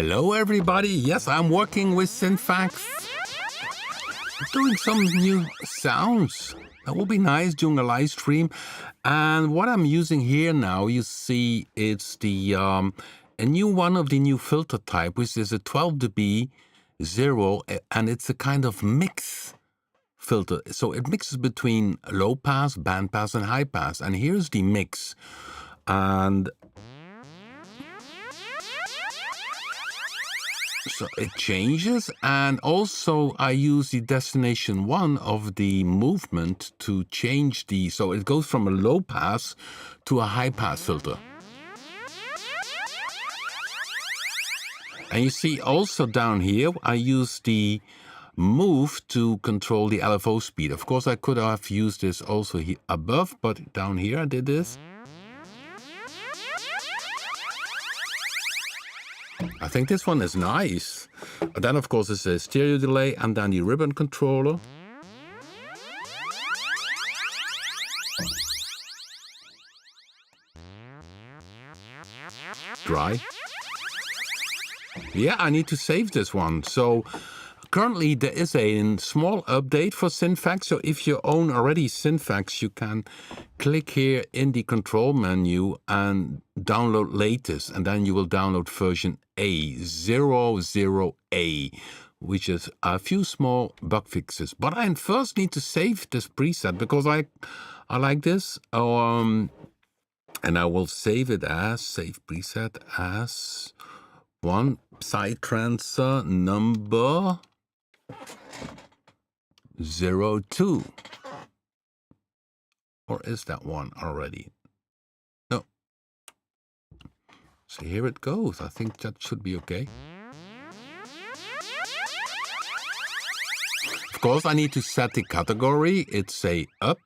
Hello everybody, yes, I'm working with Synfx. Doing some new sounds. That will be nice doing a live stream. And what I'm using here now, you see, it's the a new one of the new filter type, which is a 12 dB 0, and it's a kind of mix filter. So it mixes between low pass, band pass, and high pass. And here's the mix. And so it changes, and also I use the destination 1 of the movement to change the, so it goes from a low pass to a high pass filter. And you see also down here, I use the move to control the LFO speed. Of course, I could have used this also here above, but down here I did this. I think this one is nice. And then, of course, it's a stereo delay and then the ribbon controller. Dry. Yeah, I need to save this one. So currently there is a small update for Synfx. So if you own already Synfx, you can click here in the control menu and download latest. And then you will download version A00A, which is a few small bug fixes. But I first need to save this preset because I like this. And I will save it as, save preset as one side transfer number 02. Or is that one already? No. So here it goes. I think that should be okay. Of course, I need to set the category. It's a up.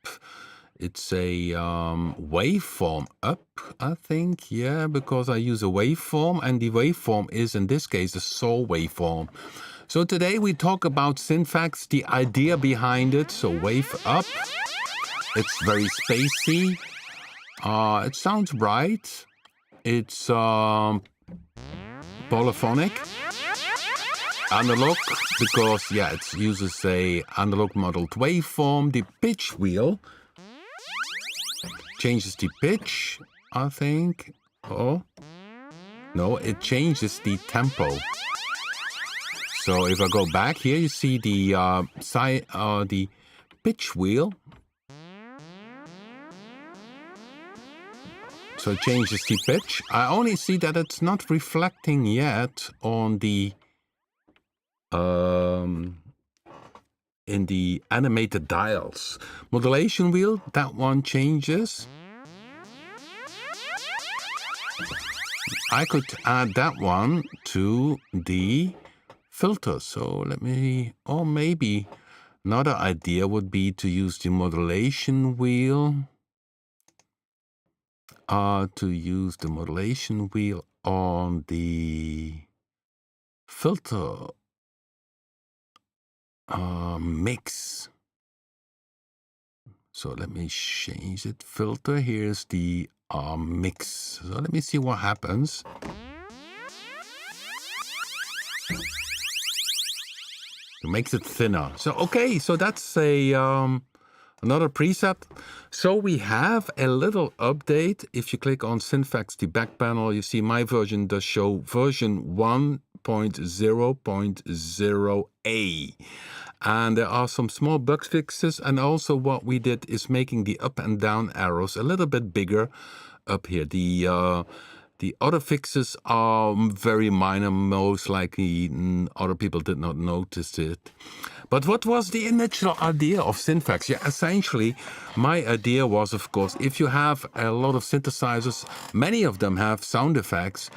It's a waveform up, I think. Yeah, because I use a waveform, and the waveform is, in this case, a saw waveform. So today we talk about Synfx, the idea behind it. So wave up. It's very spacey. It sounds bright. It's polyphonic. Analog, because, yeah, it uses a analog modeled waveform. The pitch wheel changes the pitch, I think. Oh, no, it changes the tempo. So if I go back here, you see the the pitch wheel. So it changes the pitch. I only see that it's not reflecting yet on the in the animated dials. Modulation wheel, that one changes. I could add that one to the filter. So let me, or maybe another idea would be to use the modulation wheel. To use the modulation wheel on the filter mix. So let me change it. Filter, here's the mix. So let me see what happens. It makes it thinner. So okay, so that's a another preset. So we have a little update. If you click on Synfx, the back panel, you see my version does show version 1.0.0A. And there are some small bug fixes. And also what we did is making the up and down arrows a little bit bigger up here. The other fixes are very minor. Most likely other people did not notice it. But what was the initial idea of Synfx? Yeah, essentially, my idea was, of course, if you have a lot of synthesizers, many of them have sound effects,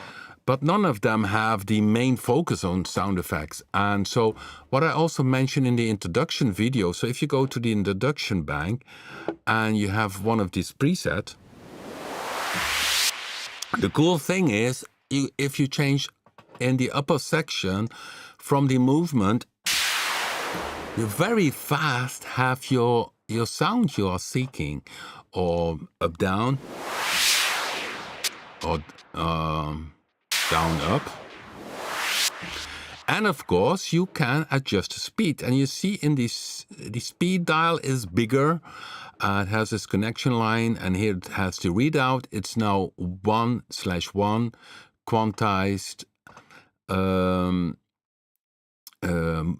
but none of them have the main focus on sound effects. And so what I also mentioned in the introduction video, so if you go to the introduction bank and you have one of these presets, the cool thing is, if you change in the upper section from the movement, you very fast have your sound you are seeking, or up down, or down up. And of course, you can adjust the speed. And you see in this, the speed dial is bigger. It has this connection line, and here it has the readout. It's now 1/1 quantized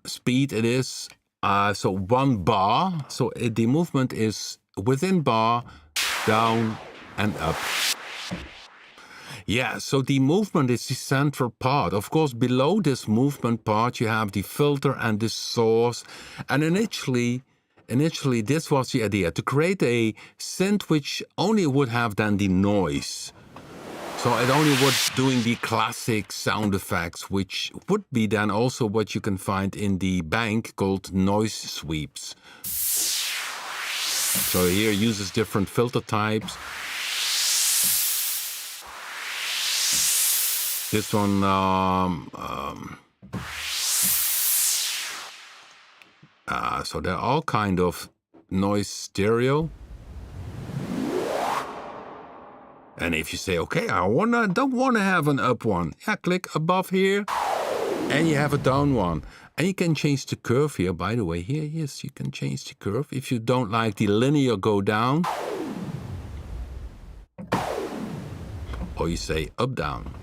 speed it is. So 1 bar. So the movement is within bar, down and up. Yeah, so the movement is the central part. Of course, below this movement part, you have the filter and the source. And initially, this was the idea, to create a synth which only would have then the noise. So it only was doing the classic sound effects, which would be then also what you can find in the bank called noise sweeps. So here it uses different filter types. This one, so they're all kind of noise stereo. And if you say, okay, don't want to have an up one, yeah, click above here, and you have a down one. And you can change the curve here, by the way. Here, yes, you can change the curve. If you don't like the linear go down, or you say up, down.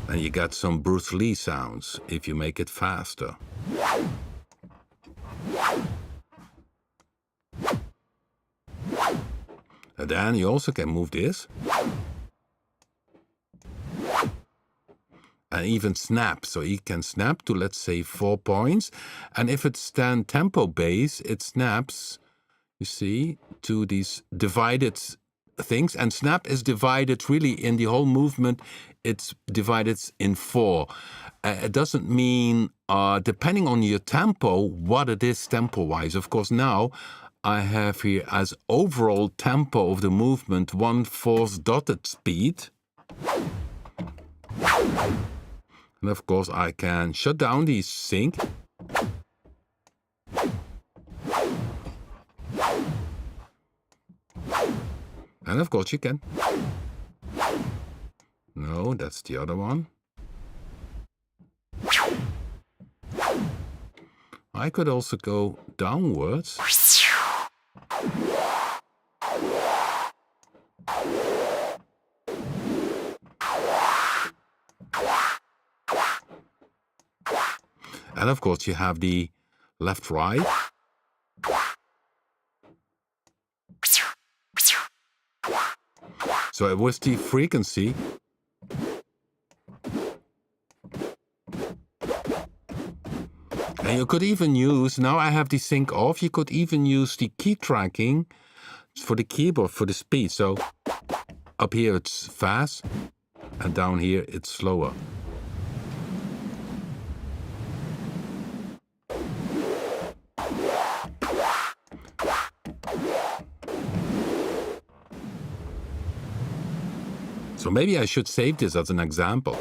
And you got some Bruce Lee sounds if you make it faster. And then you also can move this. And even snap. So you can snap to, let's say, 4 points. And if it's then tempo bass, it snaps, you see, to these divided things. And snap is divided really in the whole movement. It's divided in 4. It doesn't mean, depending on your tempo, what it is tempo-wise. Of course, now I have here as overall tempo of the movement 1/4 dotted speed. And of course, I can shut down the sync. And of course, you can. No, that's the other one. I could also go downwards. And of course, you have the left, right. So it was the frequency. And you could even use, now I have the sync off, you could even use the key tracking for the keyboard, for the speed. So up here it's fast, and down here it's slower. So maybe I should save this as an example.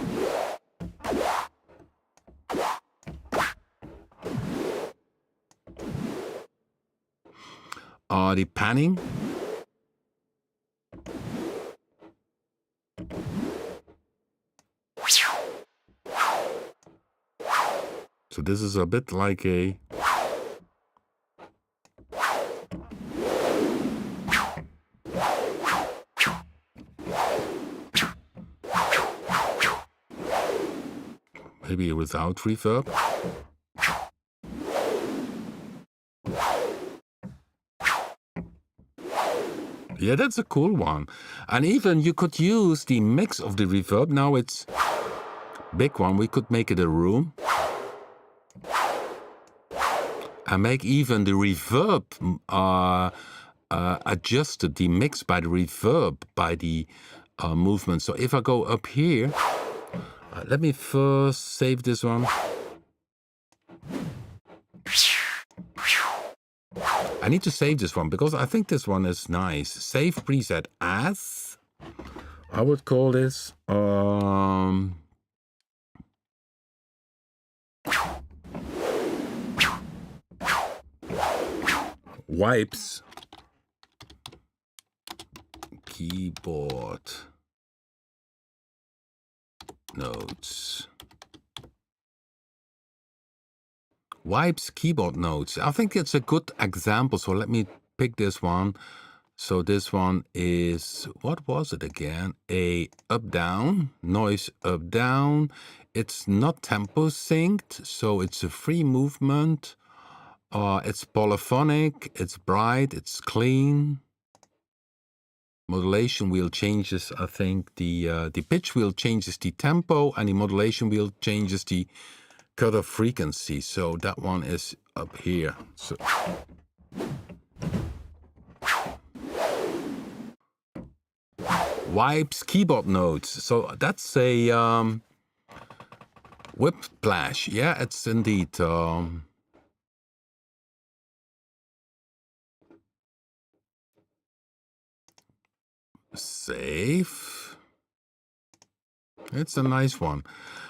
The panning. So this is a bit like a... maybe without reverb. Yeah, that's a cool one. And even you could use the mix of the reverb. Now it's big one. We could make it a room. And make even the reverb adjusted, the mix by the reverb, by the movement. So if I go up here, let me first save this one. I need to save this one because I think this one is nice. Save preset as. I would call this wipes keyboard notes. Wipes keyboard notes. I think it's a good example. So let me pick this one. So this one is, what was it again? A up-down, noise up-down. It's not tempo synced, so it's a free movement. It's polyphonic, it's bright, it's clean. Modulation wheel changes, I think, the pitch wheel changes the tempo, and the modulation wheel changes the cutoff frequency. So that one is up here. So Wipes keyboard notes. So that's a whiplash. Yeah, it's indeed. Save. It's a nice one.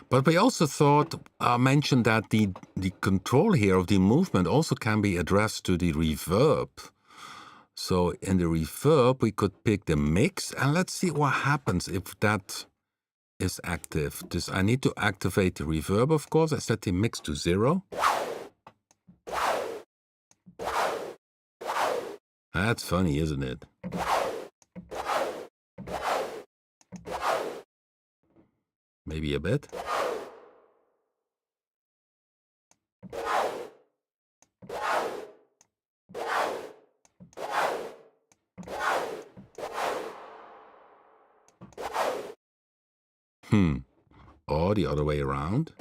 But we also thought, mentioned that the control here of the movement also can be addressed to the reverb. So in the reverb, we could pick the mix, and let's see what happens if that is active. I need to activate the reverb, of course. I set the mix to 0. That's funny, isn't it? Maybe a bit. Or the other way around.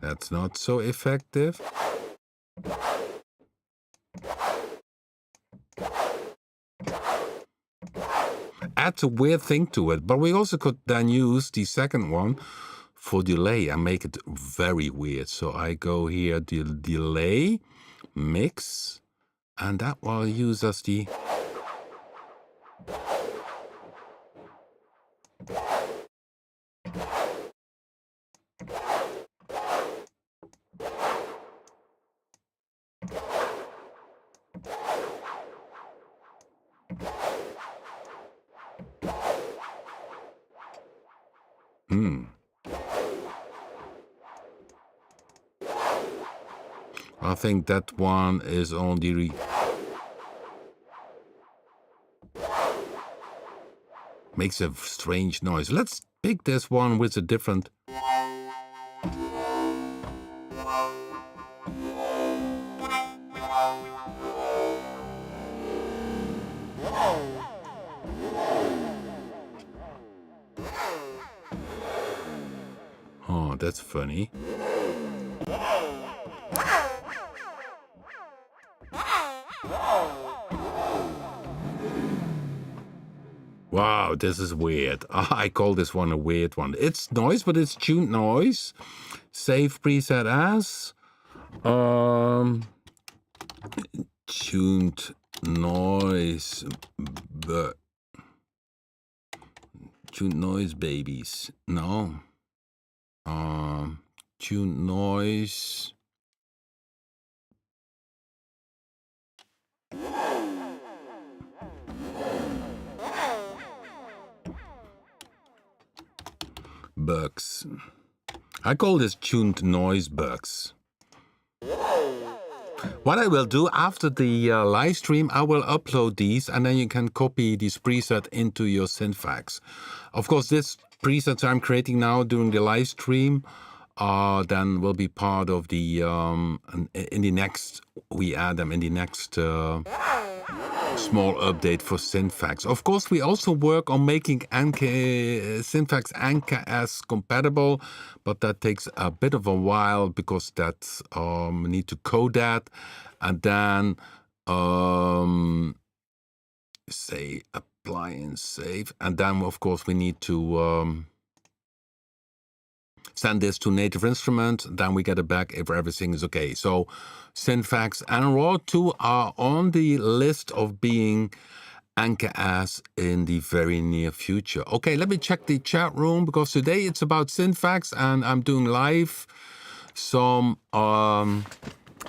That's not so effective. Adds a weird thing to it, but we also could then use the second one for delay and make it very weird. So I go here, the delay, mix, and that will use as the I think that one is on the makes a strange noise. Let's pick this one with a different. Oh, that's funny. Wow, this is weird. I call this one a weird one. It's noise, but it's tuned noise. Save preset as tuned noise, but tuned noise babies. No. Tuned noise. Bugs. I call this tuned noise bugs. What I will do after the live stream, I will upload these, and then you can copy this preset into your Synfx. Of course, this presets I'm creating now during the live stream then will be part of the in the next, we add them in the next small update for Synfx. Of course, we also work on making Synfx NKS compatible, but that takes a bit of a while because that need to code that, and then say apply and save, and then of course we need to send this to Native Instrument, then we get it back if everything is okay. So Synfx and Raw 2 are on the list of being NKS in the very near future. Okay, let me check the chat room, because today it's about Synfx and I'm doing live some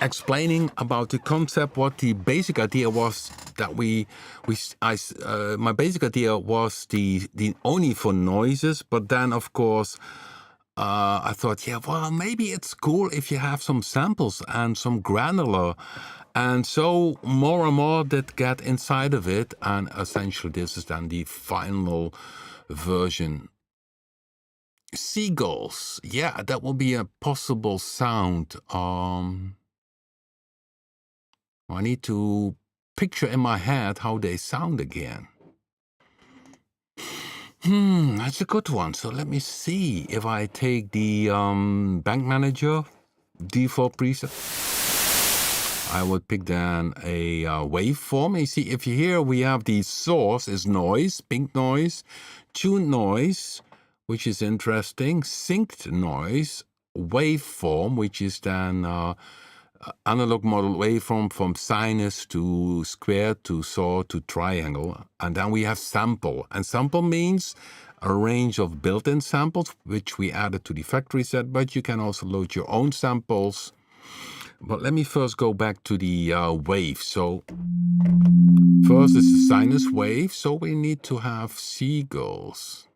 explaining about the concept. What the basic idea was that my basic idea was the only for noises, but then of course I thought, yeah, well, maybe it's cool if you have some samples and some granular. And so more and more did get inside of it. And essentially this is then the final version. Seagulls. Yeah, that will be a possible sound. I need to picture in my head how they sound again. That's a good one. So let me see if I take the Bank Manager default preset. I would pick then a waveform. You see, if you hear, we have the source is noise, pink noise, tuned noise, which is interesting, synced noise, waveform, which is then analog model waveform from sinus to square to saw to triangle. And then we have sample. And sample means a range of built-in samples, which we added to the factory set, but you can also load your own samples. But let me first go back to the wave. So first is the sinus wave. So we need to have seagulls.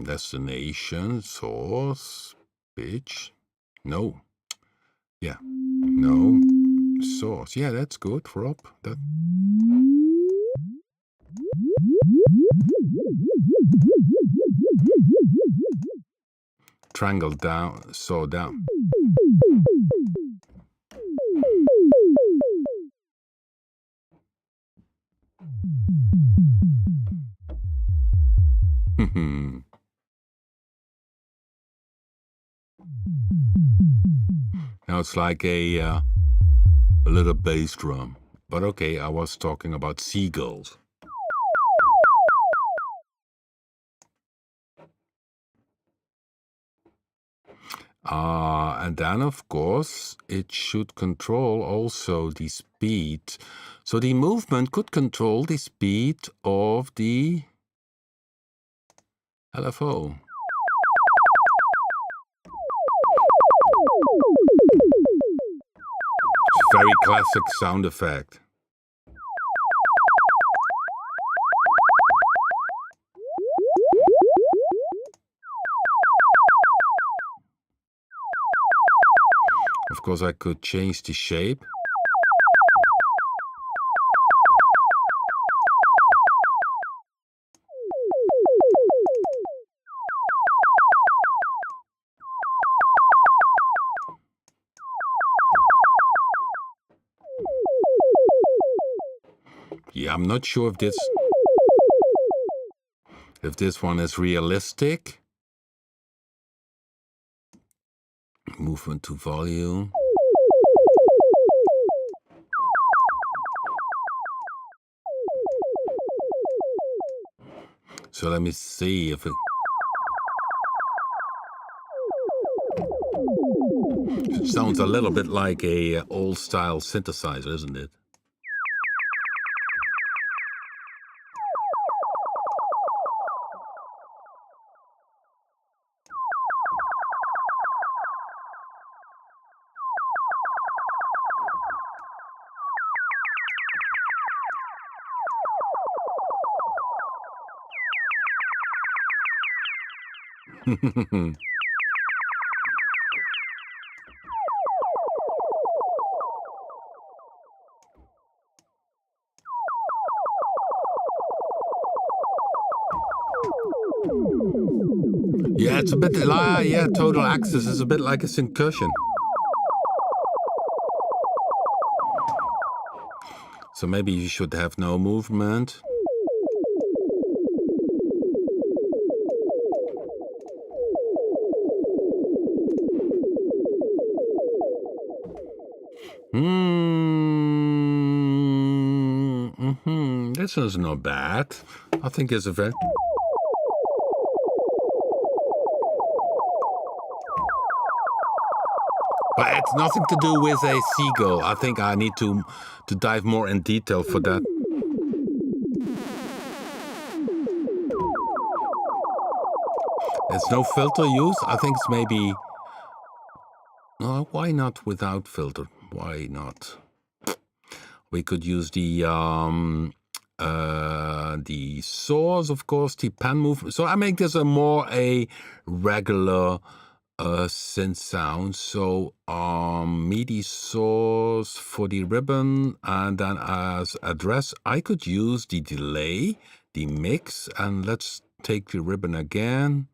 Destination, source, pitch. No. Yeah. No. Source. Yeah, that's good, Rob. That. Triangle down, saw down. Now it's like a little bass drum. But okay, I was talking about seagulls. And then, of course, it should control also the speed. So the movement could control the speed of the LFO. Very classic sound effect. Of course, I could change the shape. Yeah, I'm not sure if this one is realistic. Movement to volume. So let me see if it sounds a little bit like a old style synthesizer, isn't it? Yeah, it's a bit, yeah, total access is a bit like a syncursion. So maybe you should have no movement. This is not bad. I think it's a very... But it's nothing to do with a seagull. I think I need to dive more in detail for that. It's no filter use. I think it's maybe... why not without filter? Why not? We could use the source, of course, the pen movement. So I make this a regular synth sound. So MIDI source for the ribbon, and then as address, I could use the delay, the mix, and let's take the ribbon again.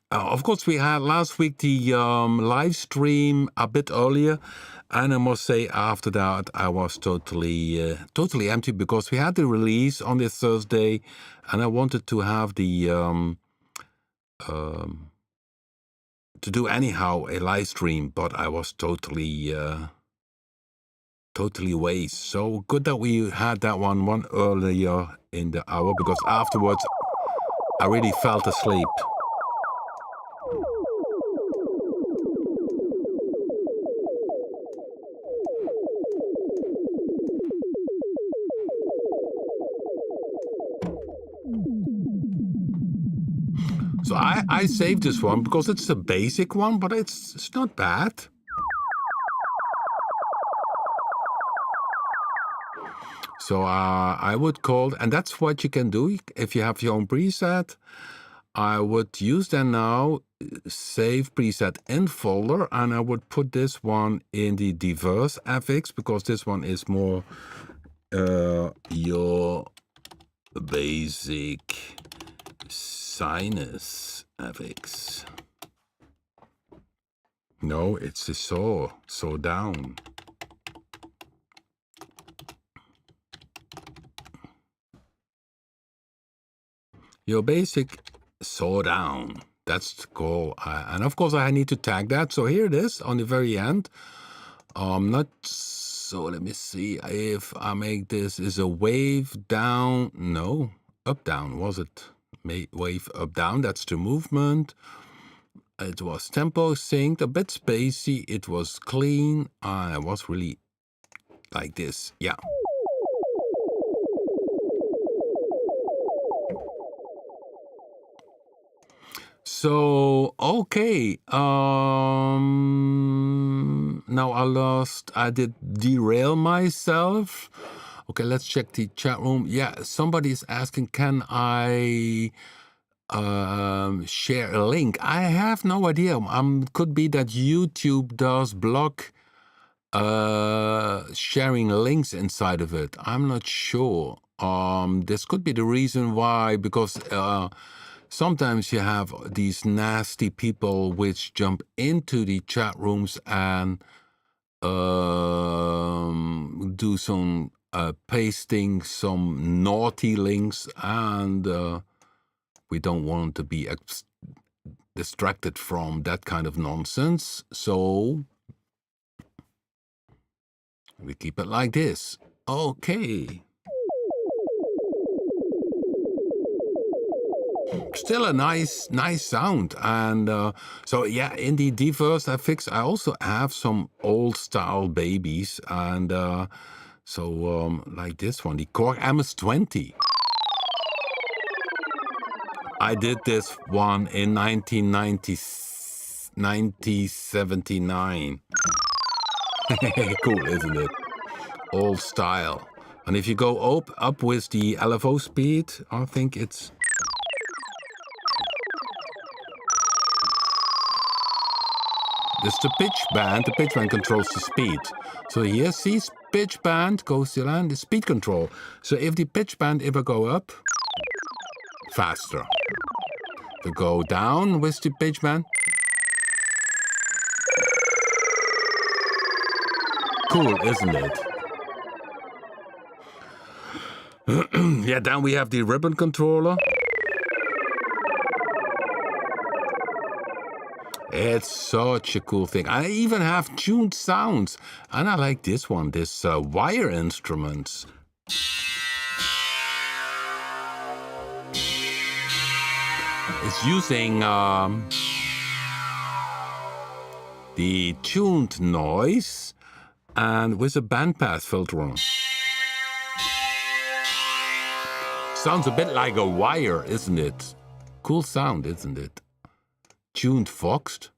Of course, we had last week the live stream a bit earlier, and I must say after that I was totally empty because we had the release on this Thursday, and I wanted to have the to do anyhow a live stream, but I was totally waste. So good that we had that one earlier in the hour, because afterwards I really felt asleep. So I saved this one because it's a basic one, but it's not bad. So I would call, and that's what you can do if you have your own preset. I would use then now, save preset in folder, and I would put this one in the diverse FX, because this one is more your basic sinus FX. No, it's the saw down. Your basic saw down. That's the goal. And of course I need to tag that. So here it is on the very end. So let me see if I make this is a wave down. No, up down was it? Wave up down. That's the movement. It was tempo synced, a bit spacey. It was clean. It was really like this. Yeah. So, okay, now I did derail myself. Okay, let's check the chat room. Yeah, somebody is asking, can I share a link? I have no idea. Could be that YouTube does block sharing links inside of it. I'm not sure. This could be the reason why, because sometimes you have these nasty people which jump into the chat rooms and do some pasting some naughty links, and we don't want to be distracted from that kind of nonsense. So we keep it like this. Okay. Still a nice sound. And so yeah, in the diverse FX I also have some old style babies, and like this one, the Korg MS-20. I did this one in 1979. Cool, isn't it? Old style. And if you go up with the LFO speed, I think it's... This is the pitch band. The pitch band controls the speed. So here, see, pitch band goes to land, the speed control. So if the pitch band ever go up, faster. To go down with the pitch band. Cool, isn't it? Yeah, then we have the ribbon controller. It's such a cool thing. I even have tuned sounds. And I like this one, this wire instruments. It's using the tuned noise and with a bandpass filter on. Sounds a bit like a wire, isn't it? Cool sound, isn't it? Tuned Foxed.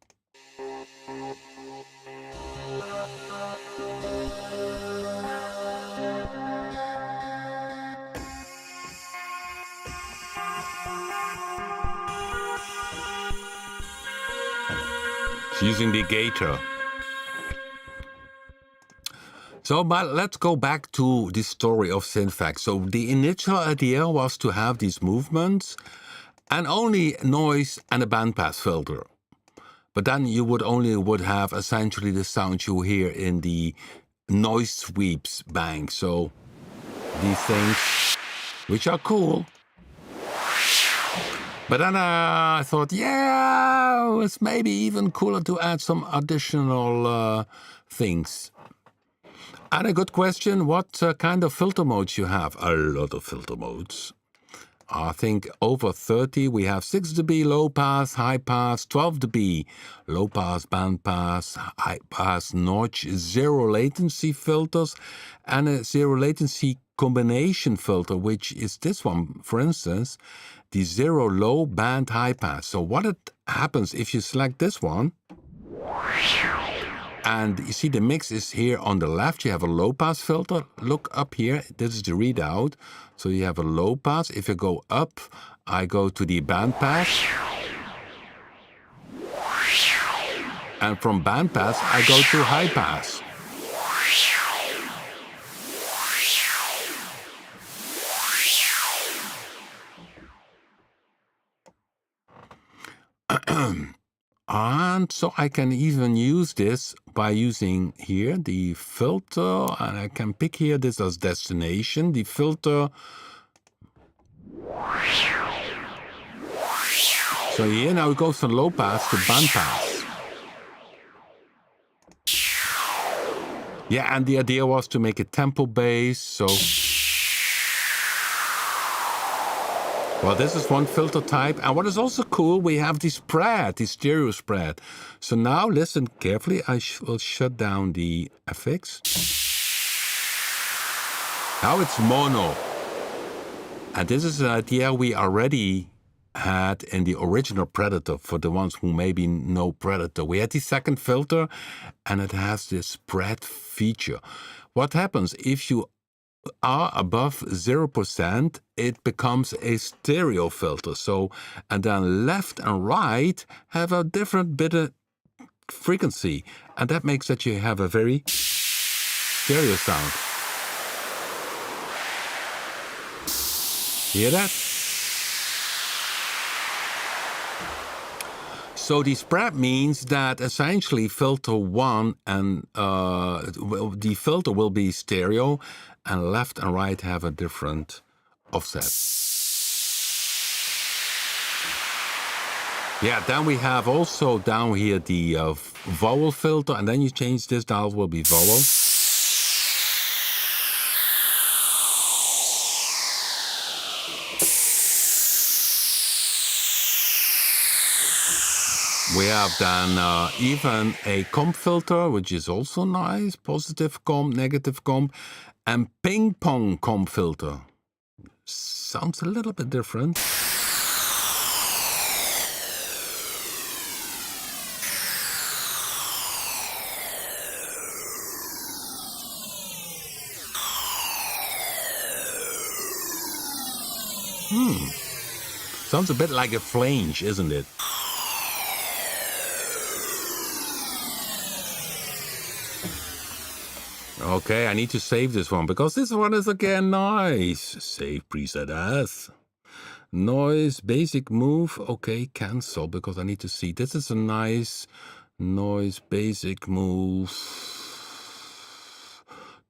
It's using the gator. So, but let's go back to the story of SynFeX. So the initial idea was to have these movements and only noise and a bandpass filter. But then you would have essentially the sound you hear in the noise sweeps bank. So these things, which are cool. But then I thought, yeah, it's maybe even cooler to add some additional things. And a good question, what kind of filter modes you have? A lot of filter modes. I think over 30, we have 6 dB low pass, high pass, 12 dB low pass, band pass, high pass, notch, zero latency filters, and a zero latency combination filter, which is this one, for instance, the zero low band high pass. So what happens if you select this one, and you see the mix is here on the left, you have a low pass filter. Look up here, this is the readout. So you have a low pass. If you go up, I go to the band pass. And from band pass, I go to high pass. And so I can even use this by using here the filter, and I can pick here this as destination, the filter. So here now it goes from low pass to band pass. Yeah, and the idea was to make it tempo based, so. Well, this is one filter type. And what is also cool, we have the spread, the stereo spread. So now listen carefully. I will shut down the FX. Now it's mono. And this is an idea we already had in the original Predator, for the ones who maybe know Predator. We had the second filter, and it has this spread feature. What happens if you are above 0%, it becomes a stereo filter. So, and then left and right have a different bit of frequency, and that makes that you have a very stereo sound. Hear that? So the spread means that essentially filter 1 and the filter will be stereo, and left and right have a different offset. Yeah, then we have also down here the vowel filter, and then you change this dial will be vowel. We have then even a comp filter, which is also nice, positive comp, negative comp, and ping pong comp filter. Sounds a little bit different. Sounds a bit like a flange, isn't it? Okay, I need to save this one, because this one is again nice. Save preset as. Noise, basic move. Okay, cancel, because I need to see. This is a nice noise, basic move.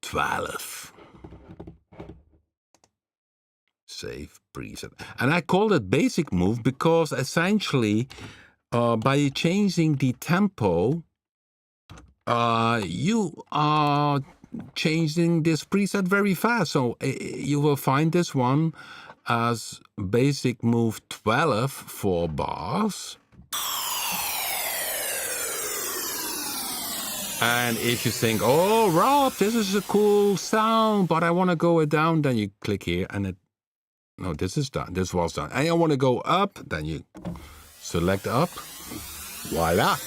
12. Save preset. And I called it basic move because essentially, by changing the tempo, you are changing this preset very fast. So you will find this one as basic move 12 for bars. And if you think, oh, Rob, this is a cool sound, but I want to go it down, then you click here and it No, this is done. This was done. And I want to go up. Then you select up. Voila.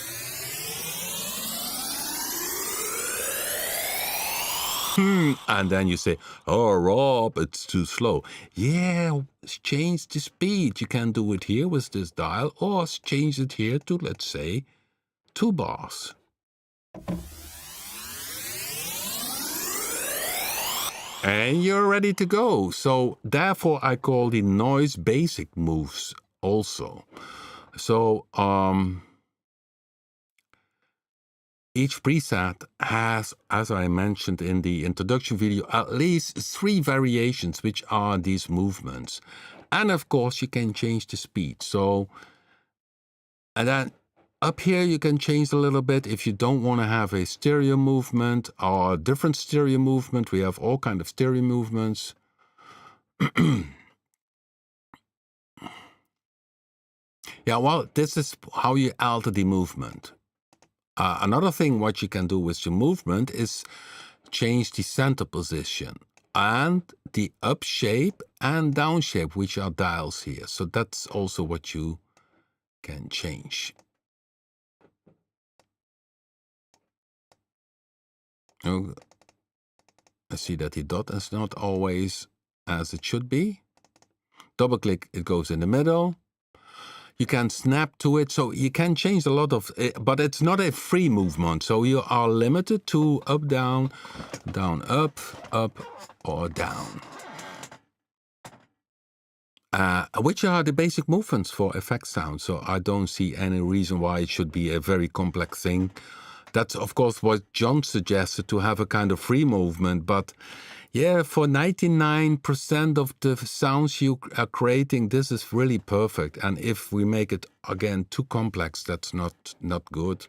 And then you say, oh, Rob, it's too slow. Yeah, change the speed. You can do it here with this dial, or change it here to, let's say, 2 bars. And you're ready to go. So therefore, I call the noise basic moves also. So each preset has, as I mentioned in the introduction video, at least 3 variations, which are these movements. And of course, you can change the speed. So, and then up here, you can change a little bit if you don't want to have a stereo movement or a different stereo movement. We have all kinds of stereo movements. Yeah, well, this is how you alter the movement. Another thing what you can do with your movement is change the center position and the up shape and down shape, which are dials here. So that's also what you can change. Oh, I see that the dot is not always as it should be. Double click, it goes in the middle. You can snap to it, so you can change a lot of it, but it's not a free movement. So you are limited to up, down, down, up, or down. Which are the basic movements for effect sound. So I don't see any reason why it should be a very complex thing. That's, of course, what John suggested, to have a kind of free movement. But yeah, for 99% of the sounds you are creating, this is really perfect. And if we make it, again, too complex, that's not good.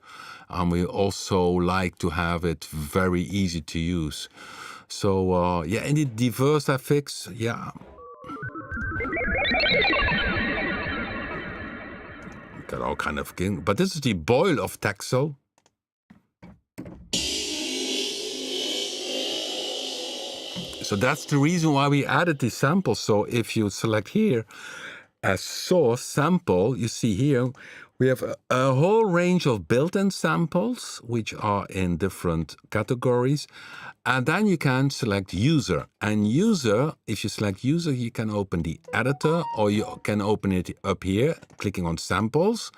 We also like to have it very easy to use. So, yeah, and the diverse effects, yeah. Got all kind of things. But this is the boil of Texel. So that's the reason why we added these samples. So if you select here as source sample, you see here we have a whole range of built-in samples, which are in different categories. And then you can select user. And user, if you select user, you can open the editor, or you can open it up here, clicking on samples.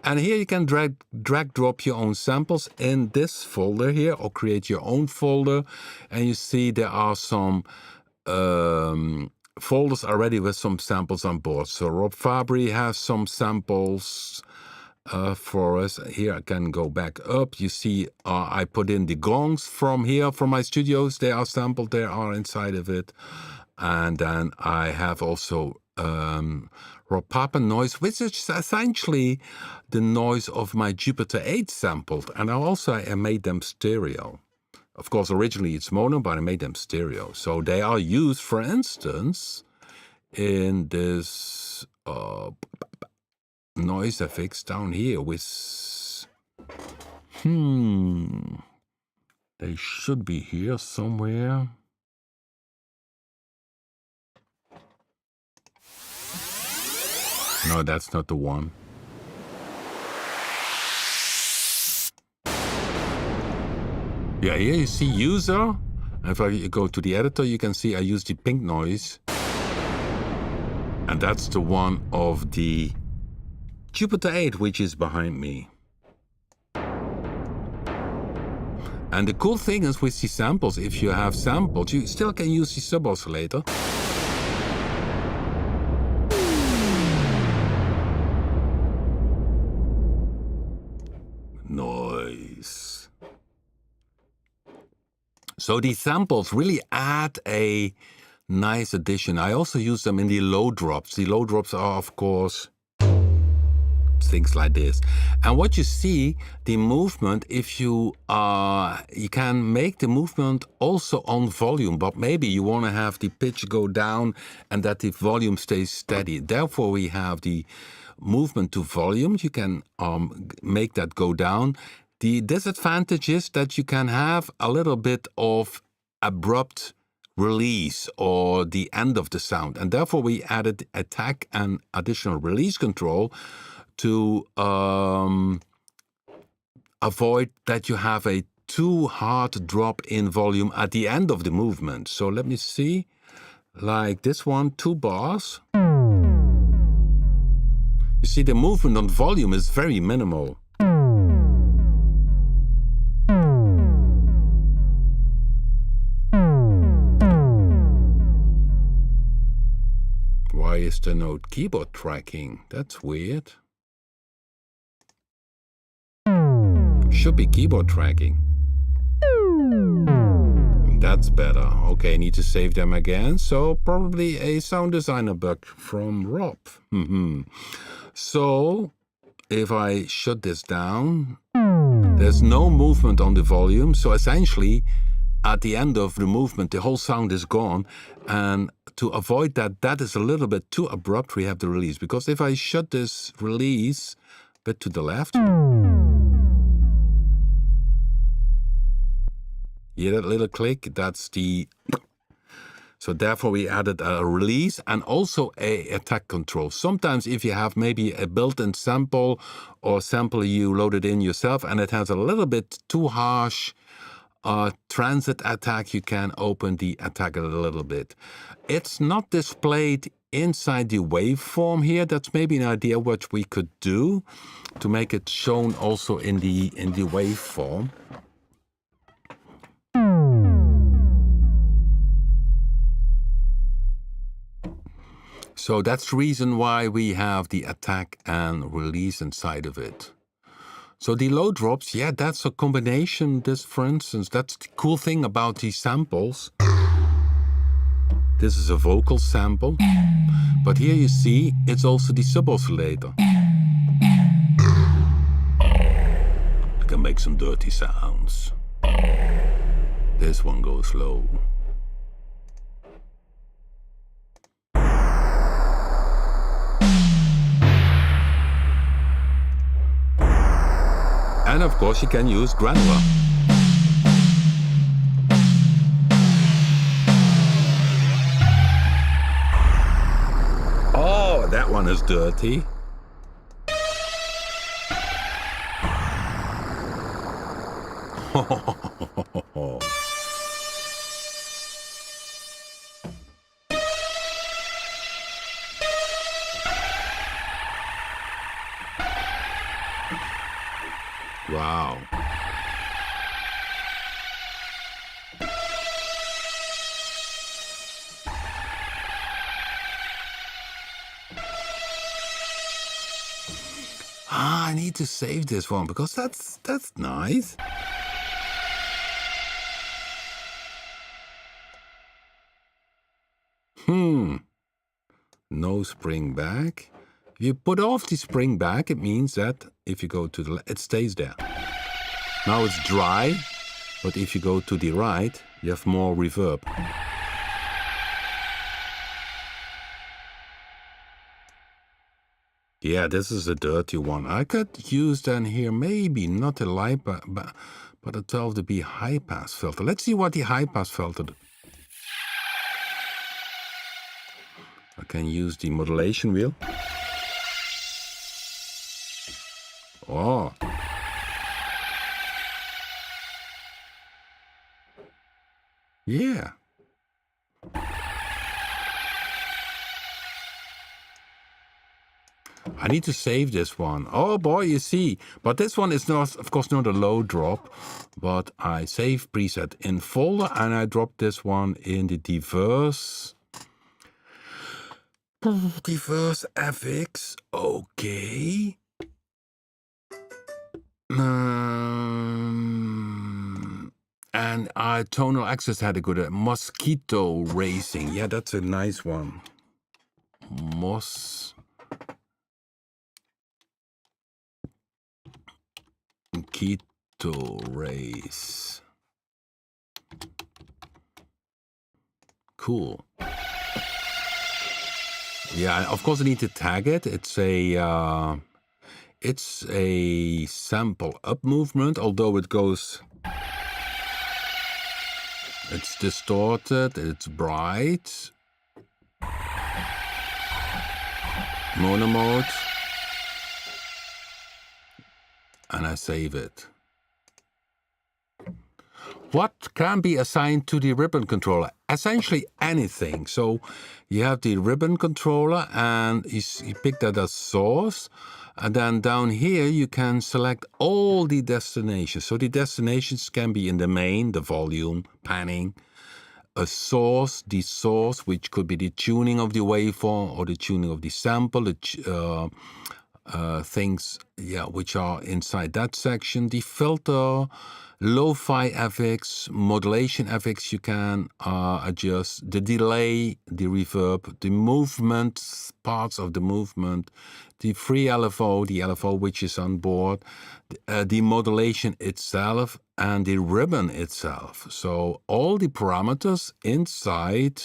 And here you can drag drop your own samples in this folder here, or create your own folder. And you see there are some folders already with some samples on board. So Rob Fabry has some samples for us. Here I can go back up. You see I put in the gongs from here, from my studios. They are sampled, they are inside of it. And then I have also Rob Papen noise, which is essentially the noise of my Jupiter 8 sampled. And I made them stereo. Of course, originally it's mono, but I made them stereo. So they are used, for instance, in this noise effects down here with... They should be here somewhere. No, that's not the one. Yeah, here you see user. If I go to the editor, you can see I use the pink noise. And that's the one of the Jupiter 8, which is behind me. And the cool thing is with these samples, if you have samples, you still can use the sub-oscillator. Noise. So these samples really add a nice addition. I also use them in the low drops. The low drops are, of course, things like this. And what you see, the movement, if you can make the movement also on volume, but maybe you want to have the pitch go down and that the volume stays steady. Therefore, we have the movement to volume. You can make that go down. The disadvantage is that you can have a little bit of abrupt release or the end of the sound. And therefore we added attack and additional release control to avoid that you have a too hard drop in volume at the end of the movement. So let me see, like this one, 2 bars. You see the movement on volume is very minimal. Why is there no keyboard tracking? That's weird. Should be keyboard tracking. That's better. Okay, I need to save them again. So probably a sound designer bug from Rob. So if I shut this down, there's no movement on the volume. So essentially, at the end of the movement, the whole sound is gone. And to avoid that, that is a little bit too abrupt, we have the release. Because if I shut this release a bit to the left, hear that little click? That's the... So therefore we added a release and also a attack control. Sometimes if you have maybe a built-in sample or sample you loaded in yourself and it has a little bit too harsh transit attack, you can open the attack a little bit. It's not displayed inside the waveform here. That's maybe an idea what we could do to make it shown also in the waveform. So that's the reason why we have the attack and release inside of it. So the low drops, yeah, that's a combination. This, for instance, that's the cool thing about these samples. This is a vocal sample, but here you see it's also the sub-oscillator. I can make some dirty sounds. This one goes low. And of course you can use granular. Oh, that one is dirty. Wow. I need to save this one because that's nice. No spring back. If you put off the spring back, it means that if you go to the left, it stays there. Now it's dry, but if you go to the right, you have more reverb. Yeah, this is a dirty one. I could use then here maybe not a light, but a 12 dB high pass filter. Let's see what the high pass filter does. I can use the modulation wheel. Oh. Yeah. I need to save this one. Oh boy, you see. But this one is not, of course, not a low drop. But I save preset in folder and I drop this one in the diverse FX. Okay. And tonal access had a good mosquito racing. Yeah, that's a nice one. Mosquito race. Cool. Yeah, of course I need to tag it. It's a sample up movement, although it goes It's distorted, it's bright. Mono mode. And I save it. What can be assigned to the ribbon controller? Essentially anything. So you have the ribbon controller and you pick that as source. And then down here you can select all the destinations. So the destinations can be in the main, the volume, panning, a source, the source, which could be the tuning of the waveform or the tuning of the sample, the things, which are inside that section. The filter, lo-fi FX, modulation FX, you can adjust the delay, the reverb, the movement, parts of the movement, the free LFO, the LFO which is on board, the modulation itself, and the ribbon itself. So all the parameters inside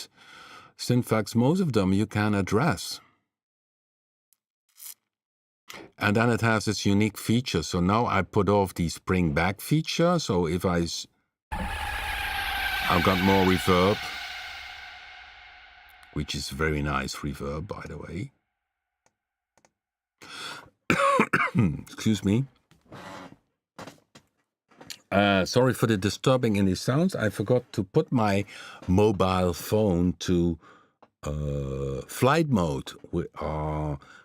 SynFeX, most of them you can address. And then it has this unique feature. So now I put off the spring back feature. So if I've got more reverb, which is very nice reverb, by the way. Excuse me. Sorry for the disturbing in the sounds. I forgot to put my mobile phone to flight mode.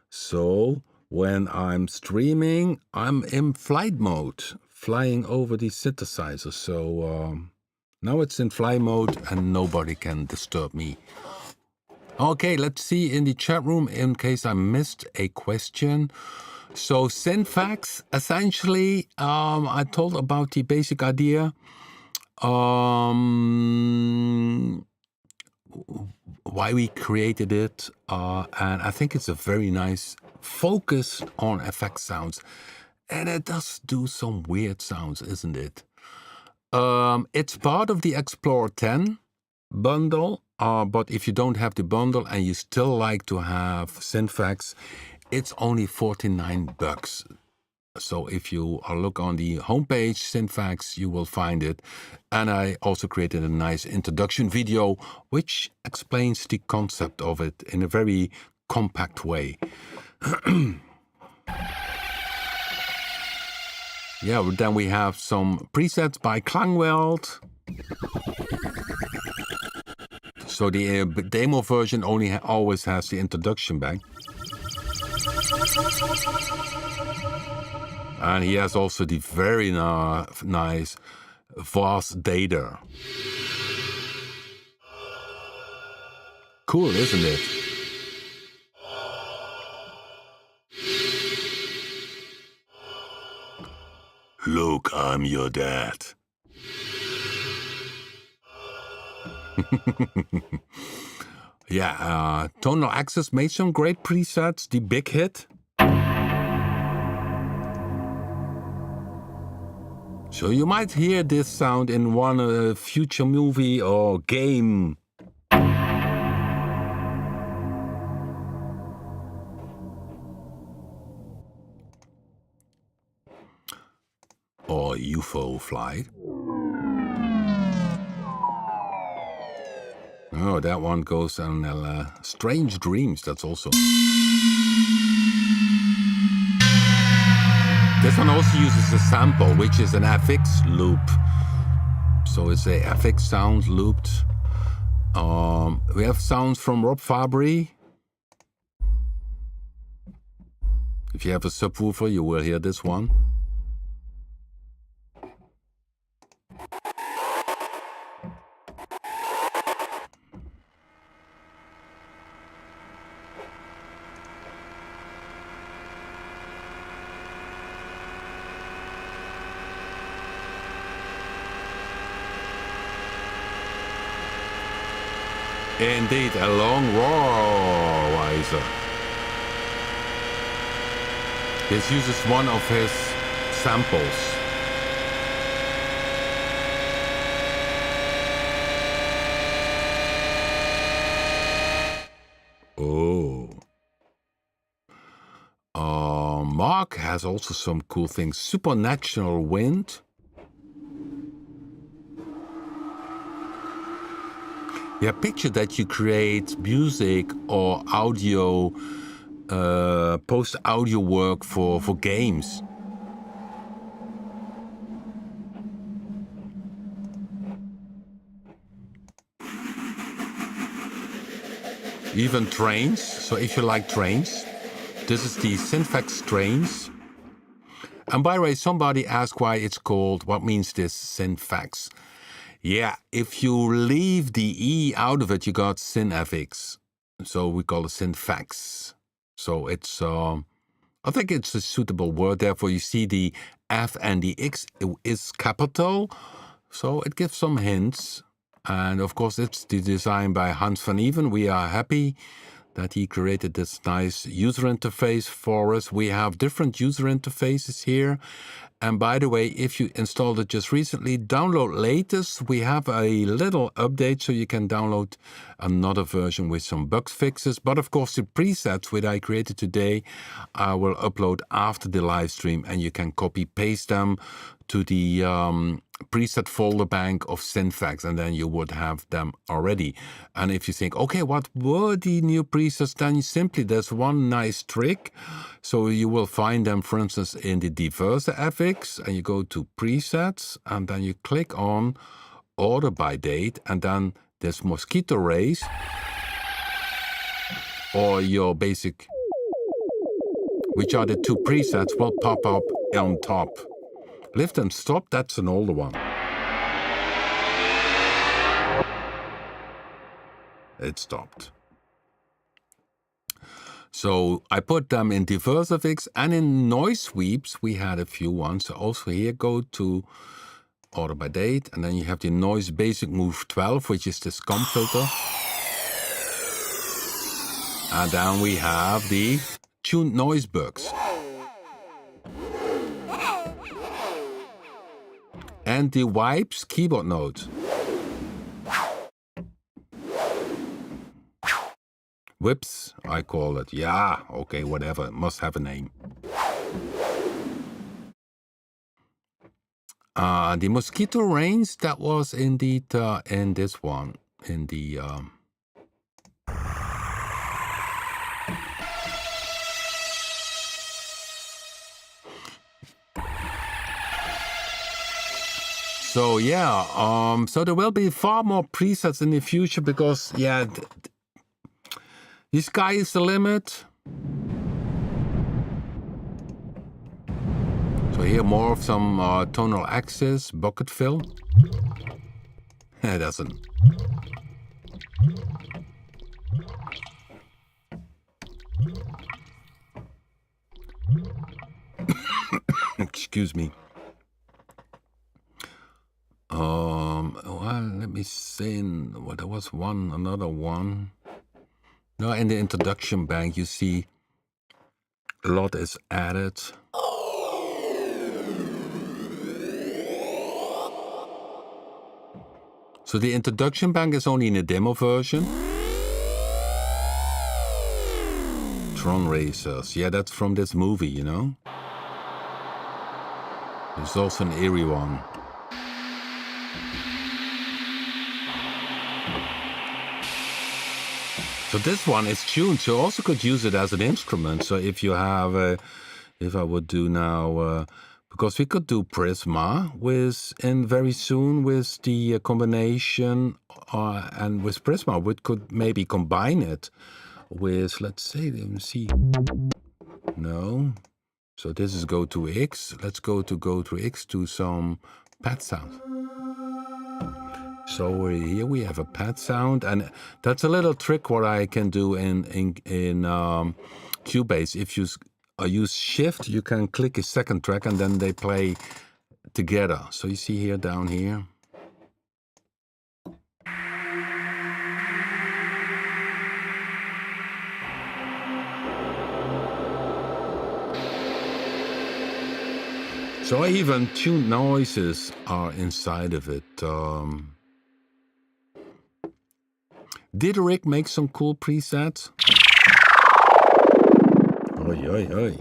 So when I'm streaming, I'm in flight mode, flying over the synthesizer. So now it's in flight mode and nobody can disturb me. Okay, let's see in the chat room in case I missed a question. So SynFeX, essentially, I told about the basic idea. Why we created it, and I think it's a very nice focus on effect sounds, and it does do some weird sounds, isn't it? It's part of the Explorer 10 bundle, but if you don't have the bundle and you still like to have SynFeX, it's only $49. So if you look on the homepage, SynFeX, you will find it. And I also created a nice introduction video, which explains the concept of it in a very compact way. Yeah, then we have some presets by Klangwelt. So the demo version only always has the introduction back. And he has also the very nice vast data. Cool, isn't it? Look, I'm your dad. Yeah, Tonal Access made some great presets. The big hit. So you might hear this sound in one future movie or game. Or UFO flight. Oh, that one goes on Strange Dreams. That's also. This one also uses a sample, which is an FX loop. So it's a FX sound looped. We have sounds from Rob Papen. If you have a subwoofer, you will hear this one. Indeed, a long roar riser. This uses one of his samples. Oh. Mark has also some cool things. Supernatural wind. Yeah, picture that you create music or audio, post audio work for games. Even trains. So if you like trains, this is the SynFeX trains. And by the way, somebody asked why it's called, what means this SynFeX? Yeah, if you leave the E out of it, you got SynFx. So we call it SynFeX. So it's, I think it's a suitable word. Therefore, you see the F and the X is capital. So it gives some hints. And of course, it's the design by Hans van Even. We are happy that he created this nice user interface for us. We have different user interfaces here. And by the way, if you installed it just recently, download latest. We have a little update so you can download another version with some bug fixes. But of course, the presets which I created today, I will upload after the live stream, and you can copy paste them to the preset folder bank of Synfx, and then you would have them already. And if you think, okay, what were the new presets? Then you simply, there's one nice trick. So you will find them, for instance, in the Diverse FX, and you go to presets, and then you click on order by date, and then there's mosquito rays, or your basic, which are the two presets, will pop up on top. Lift and stop, that's an older one. It stopped. So I put them in Diverse FX, and in noise sweeps we had a few ones. So also here, go to order by date, and then you have the noise basic move 12, which is the scum filter. And then we have the tuned noise bugs. And the wipes keyboard note. Whips, I call it. Yeah, okay, whatever. It must have a name. The mosquito range, that was indeed in this one. In the... So yeah, so there will be far more presets in the future because, yeah, the sky is the limit. So here more of some tonal axis, bucket fill. It doesn't. Excuse me. Well, let me see. Well, there was another one. No, in the introduction bank, you see a lot is added. So the introduction bank is only in a demo version. Tron Racers. Yeah, that's from this movie, you know. There's also an eerie one. So this one is tuned, so you also could use it as an instrument. So if you have, if I would do now, because we could do Prisma very soon with the combination, and with Prisma, we could maybe combine it with, let's say, let me see. No. So this is go to X. Let's go to X to some pad sound. So here we have a pad sound, and that's a little trick what I can do in Cubase. If you use Shift, you can click a second track, and then they play together. So you see here, down here. So even tuned noises are inside of it. Did Rick make some cool presets? Oi, oi, oi.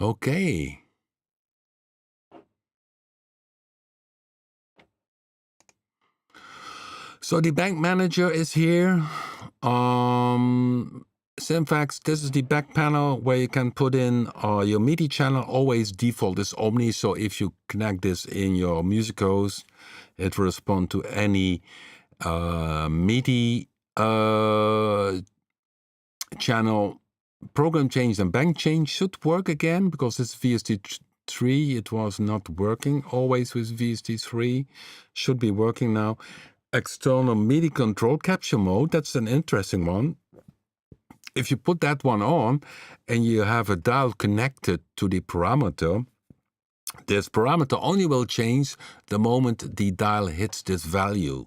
Okay. So the bank manager is here. Synfx, this is the back panel where you can put in your MIDI channel. Always default is Omni, so if you connect this in your musicos, it will respond to any MIDI channel. Program change and bank change should work again because it's VST3. It was not working always with VST3. Should be working now. External MIDI control capture mode, that's an interesting one. If you put that one on and you have a dial connected to the parameter, this parameter only will change the moment the dial hits this value.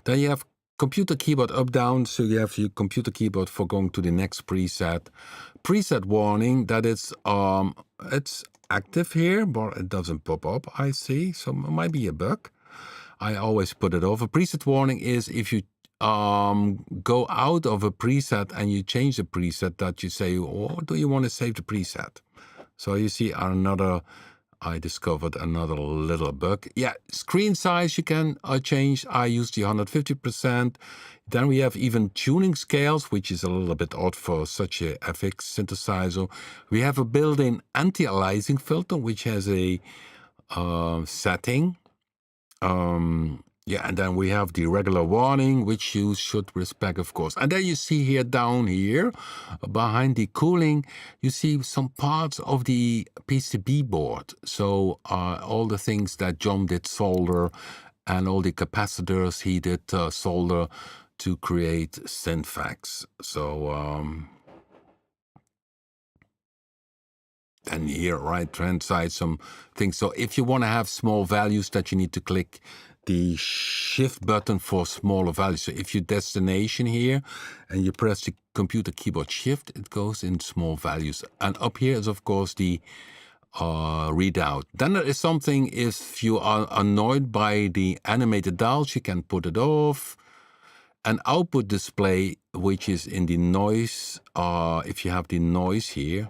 Then you have computer keyboard up down, so you have your computer keyboard for going to the next preset. Preset warning that it's active here, but it doesn't pop up, I see, so it might be a bug. I always put it off. A preset warning is if you go out of a preset and you change the preset, that you say, oh, do you want to save the preset? So you see I discovered another little bug. Yeah, screen size you can change. I use the 150%. Then we have even tuning scales, which is a little bit odd for such a FX synthesizer. We have a built-in anti-aliasing filter, which has a setting. Yeah, and then we have the regular warning, which you should respect, of course. And then you see here down here, behind the cooling, you see some parts of the PCB board. So all the things that John did solder and all the capacitors he did solder to create Synfx. So and here, right hand side, some things. So if you want to have small values that you need to click the shift button for smaller values. So if you destination here and you press the computer keyboard shift, it goes in small values. And up here is, of course, the readout. Then there is something, if you are annoyed by the animated dials, you can put it off. An output display, which is in the noise, if you have the noise here,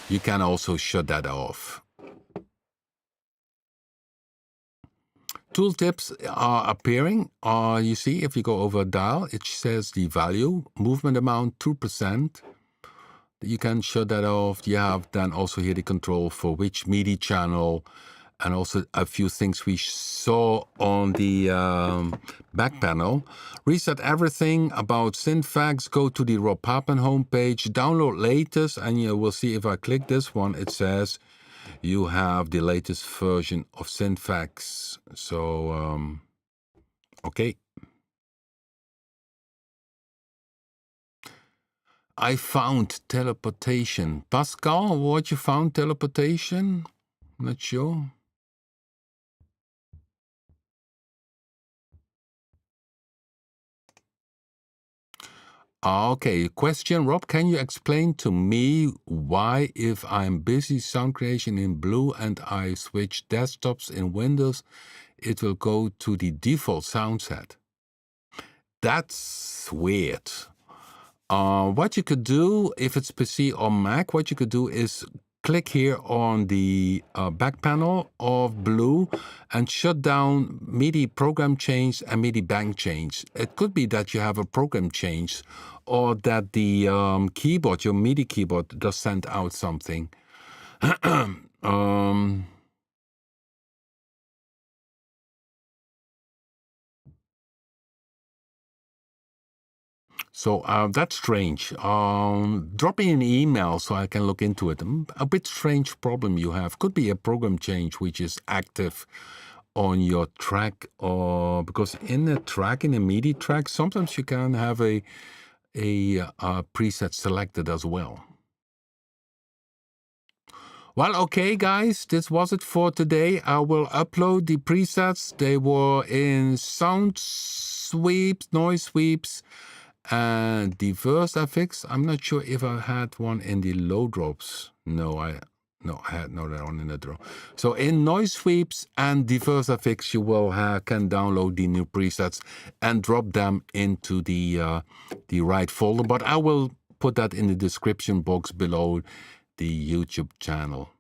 you can also shut that off. Tooltips are appearing. You see, if you go over a dial, it says the value, movement amount 2%. You can shut that off. You have then also here the control for which MIDI channel, and also a few things we saw on the back panel. Reset everything about Synfx. Go to the Rob Papen homepage, download latest, and you will see if I click this one, it says you have the latest version of Synfx. So, okay. I found teleportation. Pascal, what you found teleportation? Not sure. Okay, question, Rob, can you explain to me why if I'm busy sound creation in Blue and I switch desktops in Windows, it will go to the default sound set? That's weird. What you could do, if it's PC or Mac, what you could do is click here on the back panel of Blue and shut down MIDI program change and MIDI bank change. It could be that you have a program change or that the keyboard, your MIDI keyboard, does send out something. So that's strange. Drop me an email so I can look into it. A bit strange problem you have. Could be a program change which is active on your track, or because in a track, in a MIDI track, sometimes you can have a preset selected as well. Well, okay, guys, this was it for today. I will upload the presets. They were in sound sweeps, noise sweeps, and diverse FX. I'm not sure if I had one in the low drops. No, I had no that one in the draw. So in noise sweeps and diverse FX, you will can download the new presets and drop them into the right folder. But I will put that in the description box below the YouTube channel.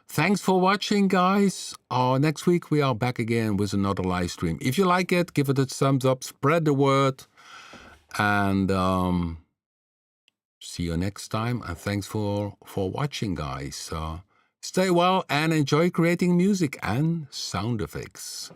Thanks for watching, guys. Next week we are back again with another live stream. If you like it, give it a thumbs up, spread the word, and see you next time. And thanks for watching, guys. Stay well and enjoy creating music and sound effects.